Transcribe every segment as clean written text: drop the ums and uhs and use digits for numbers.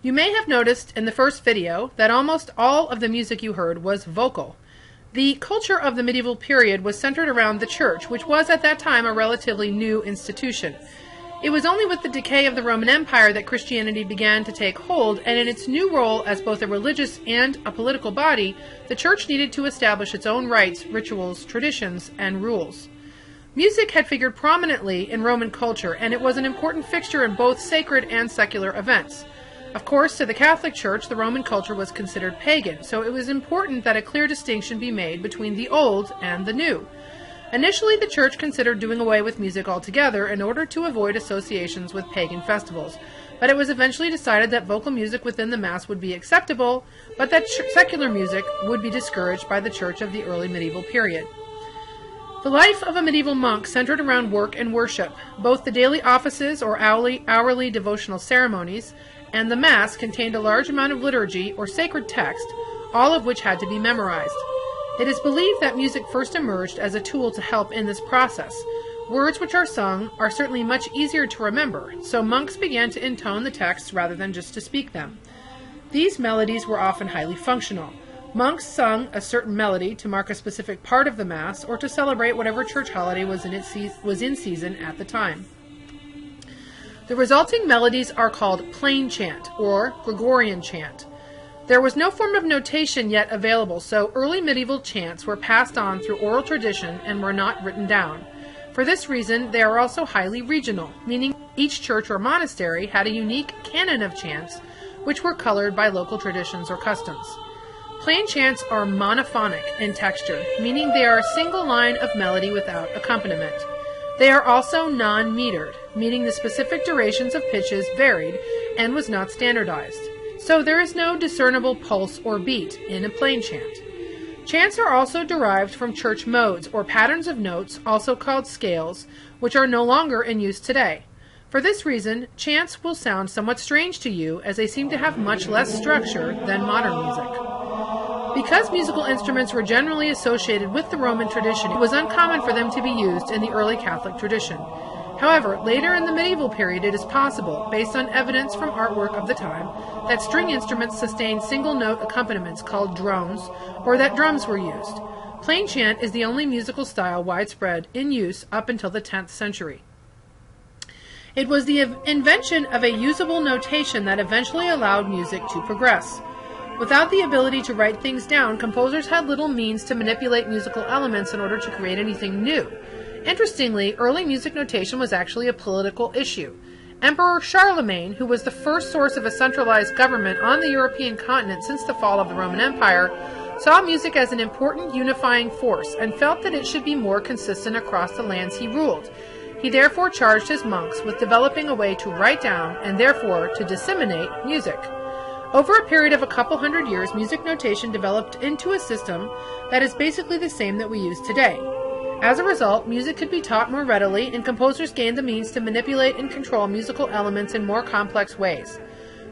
You may have noticed in the first video that almost all of the music you heard was vocal. The culture of the medieval period was centered around the church, which was at that time a relatively new institution. It was only with the decay of the Roman Empire that Christianity began to take hold, and in its new role as both a religious and a political body, the church needed to establish its own rites, rituals, traditions, and rules. Music had figured prominently in Roman culture, and it was an important fixture in both sacred and secular events. Of course, to the Catholic Church, the Roman culture was considered pagan, so it was important that a clear distinction be made between the old and the new. Initially, the Church considered doing away with music altogether in order to avoid associations with pagan festivals, but it was eventually decided that vocal music within the Mass would be acceptable, but that secular music would be discouraged by the Church of the early medieval period. The life of a medieval monk centered around work and worship. Both the daily offices or hourly devotional ceremonies and the Mass contained a large amount of liturgy or sacred text, all of which had to be memorized. It is believed that music first emerged as a tool to help in this process. Words which are sung are certainly much easier to remember, so monks began to intone the texts rather than just to speak them. These melodies were often highly functional. Monks sung a certain melody to mark a specific part of the Mass or to celebrate whatever church holiday was in season at the time. The resulting melodies are called plain chant or Gregorian chant. There was no form of notation yet available, so early medieval chants were passed on through oral tradition and were not written down. For this reason, they are also highly regional, meaning each church or monastery had a unique canon of chants which were colored by local traditions or customs. Plain chants are monophonic in texture, meaning they are a single line of melody without accompaniment. They are also non-metered, meaning the specific durations of pitches varied and was not standardized. So there is no discernible pulse or beat in a plain chant. Chants are also derived from church modes or patterns of notes, also called scales, which are no longer in use today. For this reason, chants will sound somewhat strange to you as they seem to have much less structure than modern music. Because musical instruments were generally associated with the Roman tradition, it was uncommon for them to be used in the early Catholic tradition. However, later in the medieval period it is possible, based on evidence from artwork of the time, that string instruments sustained single-note accompaniments called drones, or that drums were used. Plain chant is the only musical style widespread in use up until the 10th century. It was the invention of a usable notation that eventually allowed music to progress. Without the ability to write things down, composers had little means to manipulate musical elements in order to create anything new. Interestingly, early music notation was actually a political issue. Emperor Charlemagne, who was the first source of a centralized government on the European continent since the fall of the Roman Empire, saw music as an important unifying force and felt that it should be more consistent across the lands he ruled. He therefore charged his monks with developing a way to write down and therefore to disseminate music. Over a period of a couple hundred years, music notation developed into a system that is basically the same that we use today. As a result, music could be taught more readily, and composers gained the means to manipulate and control musical elements in more complex ways.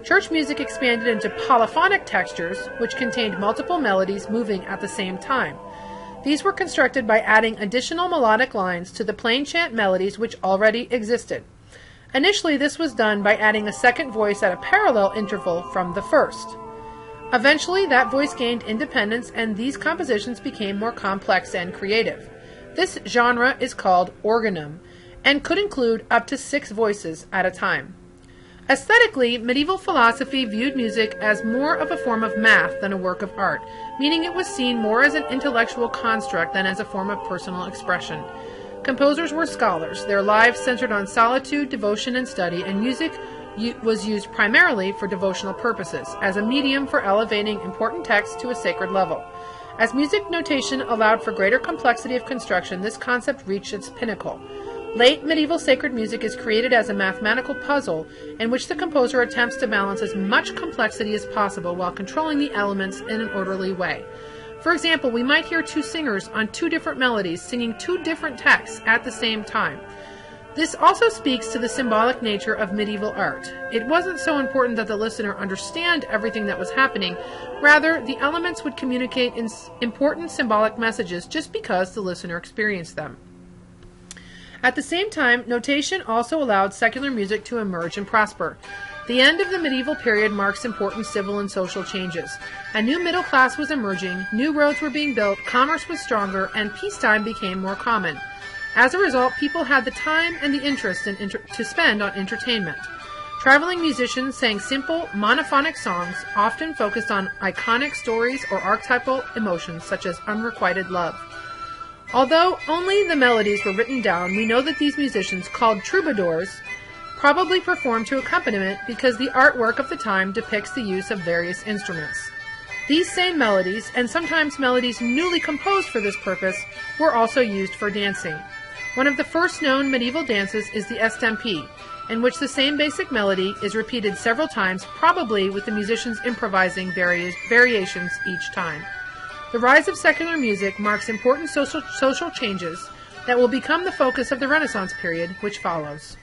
Church music expanded into polyphonic textures, which contained multiple melodies moving at the same time. These were constructed by adding additional melodic lines to the plain chant melodies which already existed. Initially, this was done by adding a second voice at a parallel interval from the first. Eventually, that voice gained independence, and these compositions became more complex and creative. This genre is called organum, and could include up to 6 voices at a time. Aesthetically, medieval philosophy viewed music as more of a form of math than a work of art, meaning it was seen more as an intellectual construct than as a form of personal expression. Composers were scholars. Their lives centered on solitude, devotion, and study, and music was used primarily for devotional purposes, as a medium for elevating important texts to a sacred level. As music notation allowed for greater complexity of construction, this concept reached its pinnacle. Late medieval sacred music is created as a mathematical puzzle in which the composer attempts to balance as much complexity as possible while controlling the elements in an orderly way. For example, we might hear 2 singers on 2 different melodies singing 2 different texts at the same time. This also speaks to the symbolic nature of medieval art. It wasn't so important that the listener understand everything that was happening. Rather, the elements would communicate important symbolic messages just because the listener experienced them. At the same time, notation also allowed secular music to emerge and prosper. The end of the medieval period marks important civil and social changes. A new middle class was emerging, new roads were being built, commerce was stronger, and peacetime became more common. As a result, people had the time and the interest to spend on entertainment. Traveling musicians sang simple, monophonic songs, often focused on iconic stories or archetypal emotions such as unrequited love. Although only the melodies were written down, we know that these musicians, called troubadours, probably performed to accompaniment because the artwork of the time depicts the use of various instruments. These same melodies, and sometimes melodies newly composed for this purpose, were also used for dancing. One of the first known medieval dances is the estampe, in which the same basic melody is repeated several times, probably with the musicians improvising variations each time. The rise of secular music marks important social changes that will become the focus of the Renaissance period, which follows.